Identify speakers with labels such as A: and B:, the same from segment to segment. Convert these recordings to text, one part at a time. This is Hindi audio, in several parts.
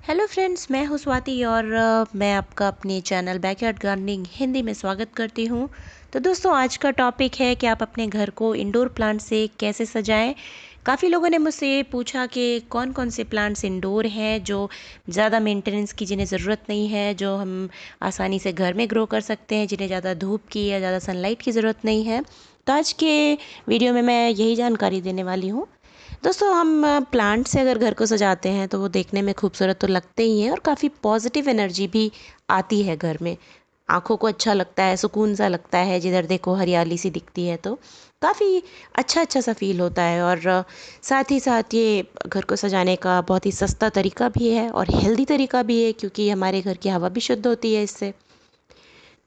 A: हेलो फ्रेंड्स, मैं हूँ स्वाति और मैं आपका अपने चैनल बैकयार्ड गार्डनिंग हिंदी में स्वागत करती हूँ। तो दोस्तों, आज का टॉपिक है कि आप अपने घर को इंडोर प्लांट से कैसे सजाएं। काफ़ी लोगों ने मुझसे ये पूछा कि कौन कौन से प्लांट्स इंडोर हैं जो ज़्यादा मेंटेनेंस की, जिन्हें ज़रूरत नहीं है, जो हम आसानी से घर में ग्रो कर सकते हैं, जिन्हें ज़्यादा धूप की या ज़्यादा सनलाइट की ज़रूरत नहीं है। तो आज के वीडियो में मैं यही जानकारी देने वाली हूँ। दोस्तों, हम प्लांट से अगर घर को सजाते हैं तो वो देखने में खूबसूरत तो लगते ही हैं और काफ़ी पॉजिटिव एनर्जी भी आती है घर में। आँखों को अच्छा लगता है, सुकून सा लगता है, जिधर देखो हरियाली सी दिखती है तो काफ़ी अच्छा अच्छा सा फील होता है। और साथ ही साथ ये घर को सजाने का बहुत ही सस्ता तरीका भी है और हेल्दी तरीका भी है, क्योंकि हमारे घर की हवा भी शुद्ध होती है इससे।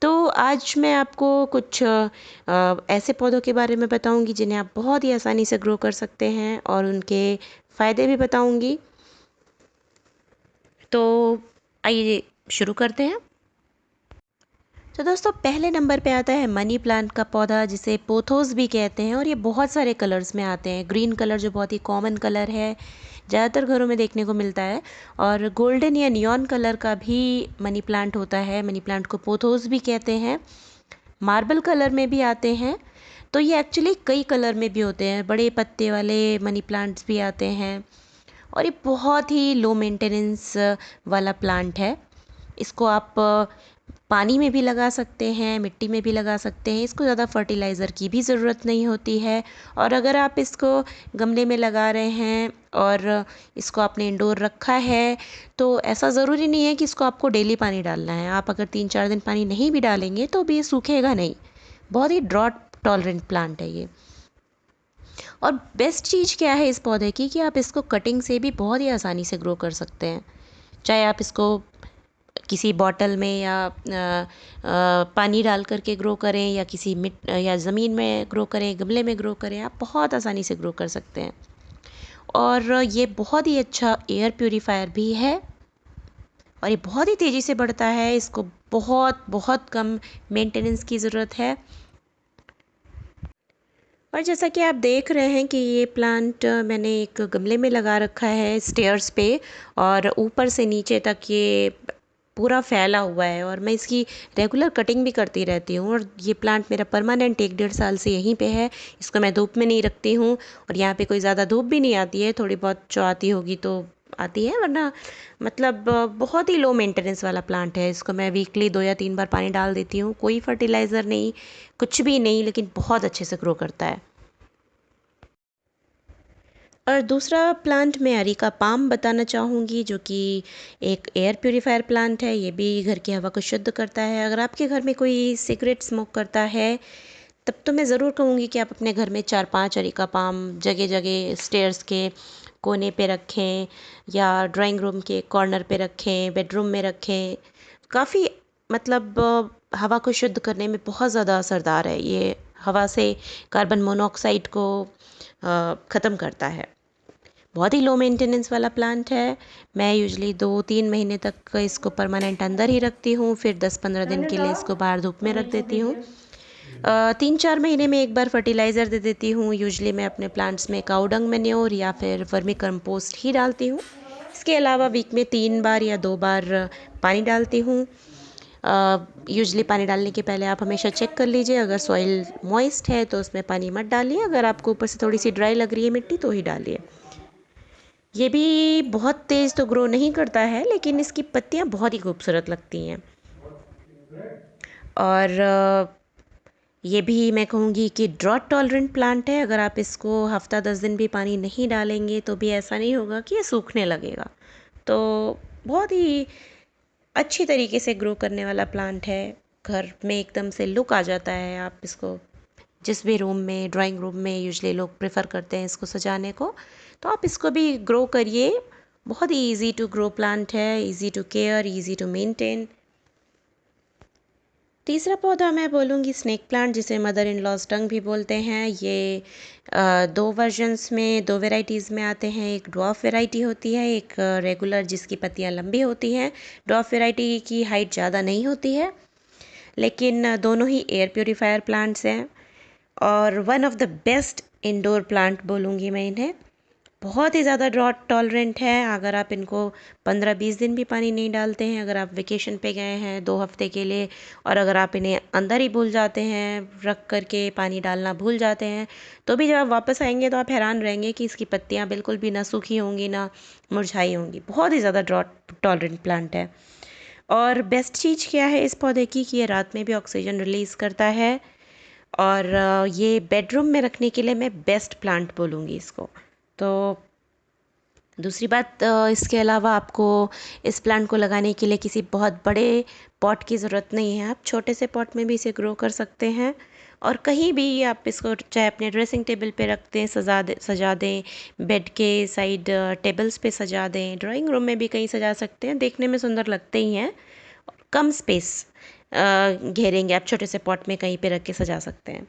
A: तो आज मैं आपको कुछ ऐसे पौधों के बारे में बताऊंगी जिन्हें आप बहुत ही आसानी से ग्रो कर सकते हैं, और उनके फ़ायदे भी बताऊंगी। तो आइए शुरू करते हैं। तो दोस्तों, पहले नंबर पे आता है मनी प्लांट का पौधा, जिसे पोथोस भी कहते हैं, और ये बहुत सारे कलर्स में आते हैं। ग्रीन कलर जो बहुत ही कॉमन कलर है, ज़्यादातर घरों में देखने को मिलता है, और गोल्डन या नियॉन कलर का भी मनी प्लांट होता है। मनी प्लांट को पोथोस भी कहते हैं। मार्बल कलर में भी आते हैं। तो ये एक्चुअली कई कलर में भी होते हैं। बड़े पत्ते वाले मनी प्लांट्स भी आते हैं, और ये बहुत ही लो मेंटेनेंस वाला प्लांट है। इसको आप पानी में भी लगा सकते हैं, मिट्टी में भी लगा सकते हैं। इसको ज़्यादा फर्टिलाइज़र की भी ज़रूरत नहीं होती है। और अगर आप इसको गमले में लगा रहे हैं और इसको आपने इंडोर रखा है, तो ऐसा ज़रूरी नहीं है कि इसको आपको डेली पानी डालना है। आप अगर 3-4 दिन पानी नहीं भी डालेंगे तो भी ये सूखेगा नहीं। बहुत ही ड्रॉट टॉलरेंट प्लांट है ये। और बेस्ट चीज़ क्या है इस पौधे की, कि आप इसको कटिंग से भी बहुत ही आसानी से ग्रो कर सकते हैं। चाहे आप इसको किसी बॉटल में या पानी डाल करके ग्रो करें, या किसी मिट या ज़मीन में ग्रो करें, गमले में ग्रो करें, आप बहुत आसानी से ग्रो कर सकते हैं। और ये बहुत ही अच्छा एयर प्यूरीफायर भी है, और ये बहुत ही तेज़ी से बढ़ता है। इसको बहुत बहुत कम मेंटेनेंस की ज़रूरत है। और जैसा कि आप देख रहे हैं कि ये प्लांट मैंने एक गमले में लगा रखा है स्टेयर्स पे, और ऊपर से नीचे तक ये पूरा फैला हुआ है, और मैं इसकी रेगुलर कटिंग भी करती रहती हूँ। और ये प्लांट मेरा परमानेंट 1-1.5 साल से यहीं पे है। इसको मैं धूप में नहीं रखती हूँ, और यहाँ पे कोई ज़्यादा धूप भी नहीं आती है। थोड़ी बहुत जो आती होगी तो आती है, वरना मतलब बहुत ही लो मेंटेनेंस वाला प्लांट है। इसको मैं वीकली 2 या 3 बार पानी डाल देती हूँ, कोई फर्टिलाइज़र नहीं, कुछ भी नहीं, लेकिन बहुत अच्छे से ग्रो करता है। और दूसरा प्लांट मैं अरिका पाम बताना चाहूँगी, जो कि एक एयर प्यूरीफायर प्लांट है। ये भी घर की हवा को शुद्ध करता है। अगर आपके घर में कोई सिगरेट स्मोक करता है, तब तो मैं ज़रूर कहूँगी कि आप अपने घर में 4-5 अरिका पाम जगह जगह स्टेयर्स के कोने पे रखें, या ड्राइंग रूम के कॉर्नर पे रखें, बेडरूम में रखें। काफ़ी मतलब हवा को शुद्ध करने में बहुत ज़्यादा असरदार है ये। हवा से कार्बन मोनोऑक्साइड को ख़त्म करता है। बहुत ही लो मेंटेनेंस वाला प्लांट है। मैं यूजुअली 2-3 महीने तक इसको परमानेंट अंदर ही रखती हूँ, फिर 10-15 दिन के लिए इसको बाहर धूप में रख देती हूँ। 3-4 महीने में एक बार फर्टिलाइज़र दे देती हूँ। यूजुअली मैं अपने प्लांट्स में काऊ डंग मैन्योर या फिर वर्मी कंपोस्ट ही डालती हूँ। इसके अलावा वीक में 3 बार या 2 बार पानी डालती हूँ। यूजुअली पानी डालने के पहले आप हमेशा चेक कर लीजिए, अगर सॉइल मॉइस्ट है तो उसमें पानी मत डालिए। अगर आपको ऊपर से थोड़ी सी ड्राई लग रही है मिट्टी, तो ही डालिए। ये भी बहुत तेज़ तो ग्रो नहीं करता है, लेकिन इसकी पत्तियाँ बहुत ही खूबसूरत लगती हैं। और ये भी मैं कहूँगी कि ड्रॉट टॉलरेंट प्लांट है। अगर आप इसको हफ्ता 10 दिन भी पानी नहीं डालेंगे तो भी ऐसा नहीं होगा कि ये सूखने लगेगा। तो बहुत ही अच्छी तरीके से ग्रो करने वाला प्लांट है। घर में एकदम से लुक आ जाता है। आप इसको जिस भी रूम में, ड्राइंग रूम में यूजुअली लोग प्रेफर करते हैं इसको सजाने को, तो आप इसको भी ग्रो करिए। बहुत ही इजी टू ग्रो प्लांट है, easy to care, easy to maintain. तीसरा पौधा मैं बोलूँगी स्नेक प्लांट, जिसे मदर इन लॉज टंग भी बोलते हैं। ये 2 वर्जन्स में, 2 वेराइटीज़ में आते हैं। एक ड्वार्फ वेराइटी होती है, एक रेगुलर जिसकी पत्तियाँ लंबी होती हैं। ड्वार्फ वेराइटी की हाइट ज़्यादा नहीं होती है, लेकिन दोनों ही एयर प्योरीफायर प्लांट्स हैं, और one of the best indoor plant बोलूँगी मैं इन्हें। बहुत ही ज़्यादा ड्रॉट टॉलरेंट है। अगर आप इनको 15-20 दिन भी पानी नहीं डालते हैं, अगर आप वेकेशन पे गए हैं 2 हफ्ते के लिए और अगर आप इन्हें अंदर ही भूल जाते हैं, रख करके पानी डालना भूल जाते हैं, तो भी जब आप वापस आएंगे तो आप हैरान रहेंगे कि इसकी पत्तियाँ बिल्कुल भी ना सूखी होंगी ना मुरझाई होंगी। बहुत ही ज़्यादा ड्रॉट टॉलरेंट प्लांट है। और बेस्ट चीज़ क्या है इस पौधे की कि ये रात में भी ऑक्सीजन रिलीज़ करता है। और ये बेडरूम में रखने के लिए मैं बेस्ट प्लांट बोलूँगी इसको। तो दूसरी बात, इसके अलावा आपको इस प्लांट को लगाने के लिए किसी बहुत बड़े पॉट की ज़रूरत नहीं है। आप छोटे से पॉट में भी इसे ग्रो कर सकते हैं और कहीं भी आप इसको चाहे अपने ड्रेसिंग टेबल पे रख दें, सजा दें, बेड के साइड टेबल्स पे सजा दें, ड्राइंग रूम में भी कहीं सजा सकते हैं, देखने में सुंदर लगते ही हैं। कम स्पेस घेरेंगे आप, छोटे से पॉट में कहीं पे रख के सजा सकते हैं।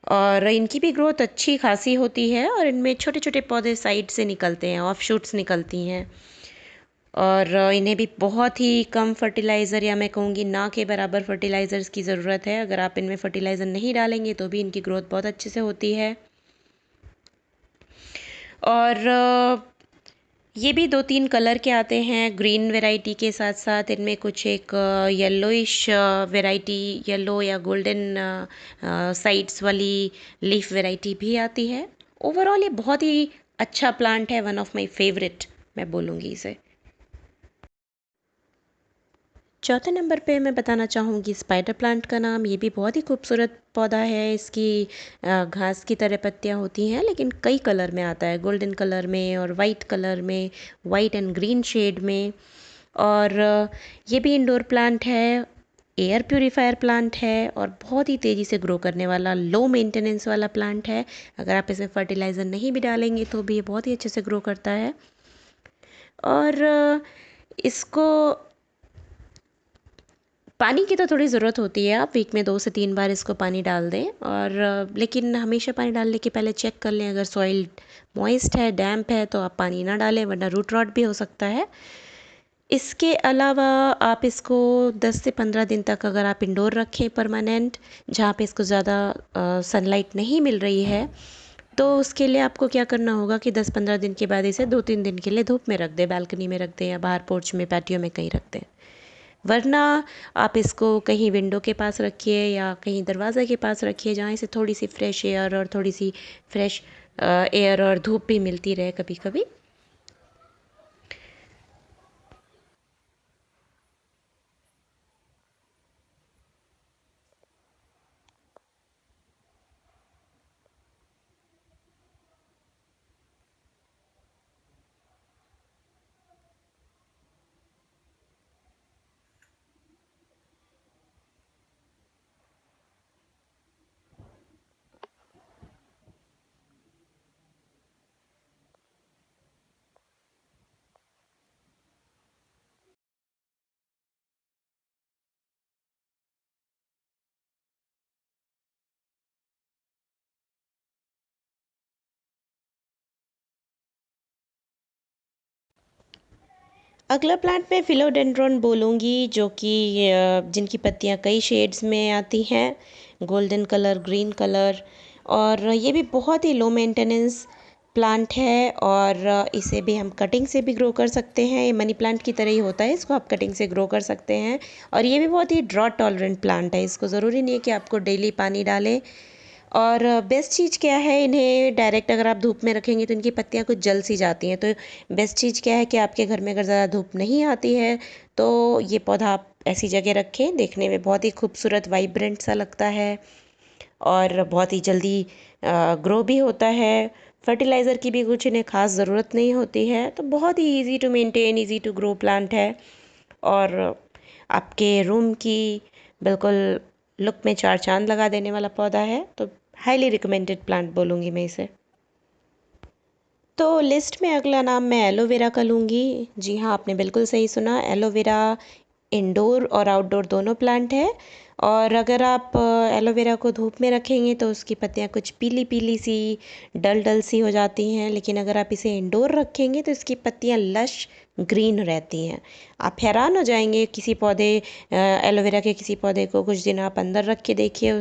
A: और इनकी भी ग्रोथ अच्छी खासी होती है और इनमें छोटे छोटे पौधे साइड से निकलते हैं, ऑफ शूट्स निकलती हैं। और इन्हें भी बहुत ही कम फर्टिलाइज़र या मैं कहूँगी ना के बराबर फर्टिलाइज़र्स की ज़रूरत है। अगर आप इनमें फर्टिलाइज़र नहीं डालेंगे तो भी इनकी ग्रोथ बहुत अच्छे से होती है। और ये भी 2-3 कलर के आते हैं ग्रीन वैरायटी के साथ साथ इनमें कुछ एक येलोइश वैरायटी, येलो या गोल्डन साइड्स वाली लीफ वैरायटी भी आती है। ओवरऑल ये बहुत ही अच्छा प्लांट है, वन ऑफ माय फेवरेट मैं बोलूँगी इसे। चौथे नंबर पे मैं बताना चाहूँगी स्पाइडर प्लांट का नाम। ये भी बहुत ही खूबसूरत पौधा है। इसकी घास की तरह पत्तियाँ होती हैं लेकिन कई कलर में आता है, गोल्डन कलर में और वाइट कलर में, वाइट एंड ग्रीन शेड में। और ये भी इंडोर प्लांट है, एयर प्यूरीफायर प्लांट है और बहुत ही तेज़ी से ग्रो करने वाला लो मेंटेनेंस वाला प्लांट है। अगर आप इसमें फर्टिलाइज़र नहीं भी डालेंगे तो भी ये बहुत ही अच्छे से ग्रो करता है। और इसको पानी की तो थोड़ी ज़रूरत होती है, आप वीक में 2 से 3 बार इसको पानी डाल दें। और लेकिन हमेशा पानी डालने के पहले चेक कर लें, अगर सॉइल मॉइस्ट है, डैम्प है तो आप पानी ना डालें वरना रूट रॉट भी हो सकता है। इसके अलावा आप इसको 10 से 15 दिन तक अगर आप इंडोर रखें परमानेंट, जहाँ पे इसको ज़्यादा सनलाइट नहीं मिल रही है, तो उसके लिए आपको क्या करना होगा कि 10-15 दिन के बाद इसे 2-3 दिन के लिए धूप में रख दें, बालकनी में रख दें या बाहर पोर्च में, पैटियो में कहीं रख दें। वरना आप इसको कहीं विंडो के पास रखिए या कहीं दरवाज़े के पास रखिए जहाँ इसे थोड़ी सी फ्रेश एयर और थोड़ी सी फ्रेश एयर और धूप भी मिलती रहे कभी कभी। अगला प्लांट मैं फिलोडेंड्रॉन बोलूँगी, जो कि जिनकी पत्तियाँ कई शेड्स में आती हैं, गोल्डन कलर, ग्रीन कलर। और ये भी बहुत ही लो मेंटेनेंस प्लांट है और इसे भी हम कटिंग से भी ग्रो कर सकते हैं। ये मनी प्लांट की तरह ही होता है, इसको आप कटिंग से ग्रो कर सकते हैं। और ये भी बहुत ही ड्रॉट टॉलरेंट प्लांट है, इसको ज़रूरी नहीं है कि आपको डेली पानी डालें। और बेस्ट चीज़ क्या है, इन्हें डायरेक्ट अगर आप धूप में रखेंगे तो इनकी पत्तियाँ कुछ जल सी जाती हैं। तो बेस्ट चीज़ क्या है कि आपके घर में अगर ज़्यादा धूप नहीं आती है तो ये पौधा आप ऐसी जगह रखें, देखने में बहुत ही खूबसूरत वाइब्रेंट सा लगता है और बहुत ही जल्दी ग्रो भी होता है। फर्टिलाइज़र की भी कुछ इन्हें खास ज़रूरत नहीं होती है, तो बहुत ही easy to maintain, easy to grow plant है और आपके रूम की बिल्कुल लुक में चार चांद लगा देने वाला पौधा है। तो हाईली रिकमेंडेड प्लांट बोलूँगी मैं इसे। तो लिस्ट में अगला नाम मैं एलोवेरा का लूँगी। जी हाँ, आपने बिल्कुल सही सुना, एलोवेरा इंडोर और आउटडोर दोनों प्लांट है। और अगर आप एलोवेरा को धूप में रखेंगे तो उसकी पत्तियाँ कुछ पीली पीली सी, डल डल सी हो जाती हैं, लेकिन अगर आप इसे इंडोर रखेंगे तो इसकी पत्तियाँ लश ग्रीन रहती हैं। आप हैरान हो जाएंगे, किसी पौधे एलोवेरा के किसी पौधे को कुछ दिन आप अंदर रख के देखिए,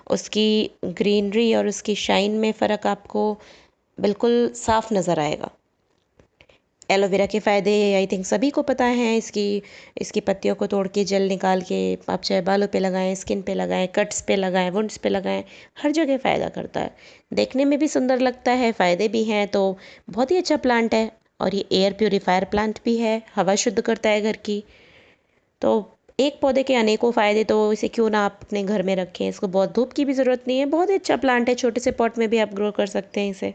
A: उसकी ग्रीनरी और उसकी शाइन में फ़र्क आपको बिल्कुल साफ़ नज़र आएगा। एलोवेरा के फ़ायदे आई थिंक सभी को पता है। इसकी पत्तियों को तोड़ के जेल निकाल के आप चाहे बालों पे लगाएं, स्किन पे लगाएं, कट्स पे लगाएं, वुंड्स पे लगाएं, हर जगह फ़ायदा करता है। देखने में भी सुंदर लगता है, फ़ायदे भी हैं, तो बहुत ही अच्छा प्लांट है। और ये एयर प्योरीफायर प्लांट भी है, हवा शुद्ध करता है घर की। तो एक पौधे के अनेकों फ़ायदे, तो इसे क्यों ना आप अपने घर में रखें। इसको बहुत धूप की भी ज़रूरत नहीं है, बहुत ही अच्छा प्लांट है। छोटे से पॉट में भी आप ग्रो कर सकते हैं इसे।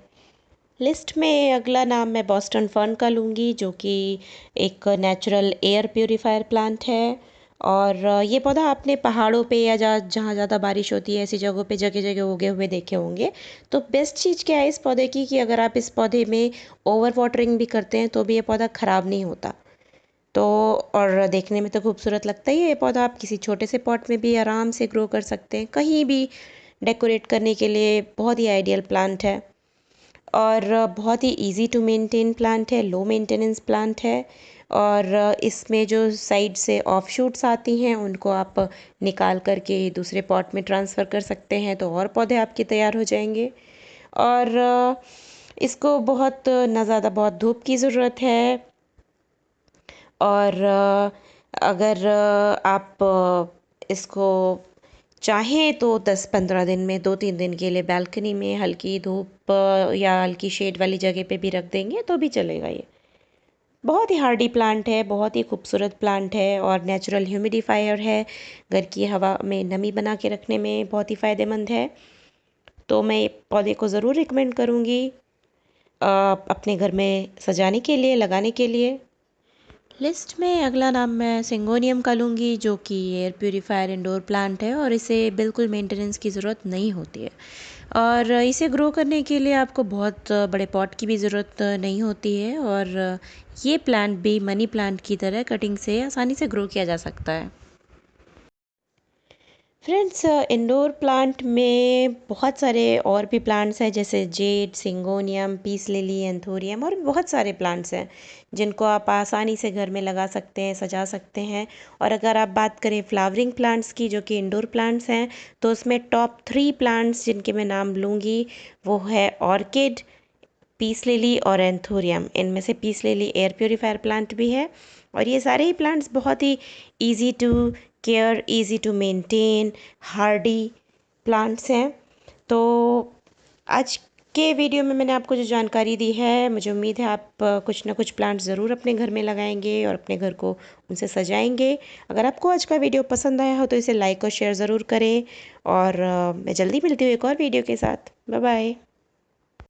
A: लिस्ट में अगला नाम मैं बॉस्टन फर्न का लूँगी, जो कि एक नेचुरल एयर प्योरीफायर प्लांट है। और ये पौधा आपने पहाड़ों पे या जहाँ ज़्यादा बारिश होती है ऐसी जगहों पे जगह जगह उगे हुए देखे होंगे। तो बेस्ट चीज़ क्या है इस पौधे की कि अगर आप इस पौधे में ओवर वाटरिंग भी करते हैं तो भी ये पौधा ख़राब नहीं होता। तो और देखने में तो खूबसूरत लगता ही है ये पौधा। आप किसी छोटे से पॉट में भी आराम से ग्रो कर सकते हैं, कहीं भी डेकोरेट करने के लिए बहुत ही आइडियल प्लांट है। और बहुत ही इजी टू मेंटेन प्लांट है, लो मेंटेनेंस प्लांट है। और इसमें जो साइड से ऑफ शूट्स आती हैं उनको आप निकाल करके दूसरे पॉट में ट्रांसफ़र कर सकते हैं, तो और पौधे आपके तैयार हो जाएंगे। और इसको बहुत ना ज़्यादा बहुत धूप की ज़रूरत है। और अगर आप इसको चाहें तो 10-15 दिन में 2-3 दिन के लिए बालकनी में हल्की धूप या हल्की शेड वाली जगह पे भी रख देंगे तो भी चलेगा। ये बहुत ही हार्डी प्लांट है, बहुत ही खूबसूरत प्लांट है और नेचुरल ह्यूमिडिफायर है। घर की हवा में नमी बना के रखने में बहुत ही फ़ायदेमंद है। तो मैं ये पौधे को ज़रूर रिकमेंड करूँगी अपने घर में सजाने के लिए, लगाने के लिए। लिस्ट में अगला नाम मैं सिंगोनियम का लूँगी, जो कि एयर प्यूरीफायर इंडोर प्लांट है और इसे बिल्कुल मेंटेनेंस की ज़रूरत नहीं होती है। और इसे ग्रो करने के लिए आपको बहुत बड़े पॉट की भी ज़रूरत नहीं होती है। और ये प्लांट भी मनी प्लांट की तरह कटिंग से आसानी से ग्रो किया जा सकता है। फ्रेंड्स, इंडोर प्लांट में बहुत सारे और भी प्लांट्स हैं, जैसे Z, syngonium, peace lily, anthurium और भी बहुत सारे प्लांट्स हैं जिनको आप आसानी से घर में लगा सकते हैं, सजा सकते हैं। और अगर आप बात करें फ्लावरिंग प्लांट्स की, जो कि इंडोर प्लांट्स हैं, तो उसमें टॉप 3 प्लांट्स जिनके मैं नाम लूँगी वो है ऑर्किड, पीस लिली और एंथोरियम। इनमें से peace lily air purifier plant भी है। और ये सारे ही प्लांट्स बहुत ही easy to care, easy to maintain, hardy plants हैं। तो आज के वीडियो में मैंने आपको जो जानकारी दी है, मुझे उम्मीद है आप कुछ ना कुछ प्लांट्स ज़रूर अपने घर में लगाएंगे और अपने घर को उनसे सजाएंगे। अगर आपको आज का वीडियो पसंद आया हो तो इसे लाइक और शेयर ज़रूर करें। और मैं जल्दी मिलती हूँ एक और वीडियो के साथ। Bye bye.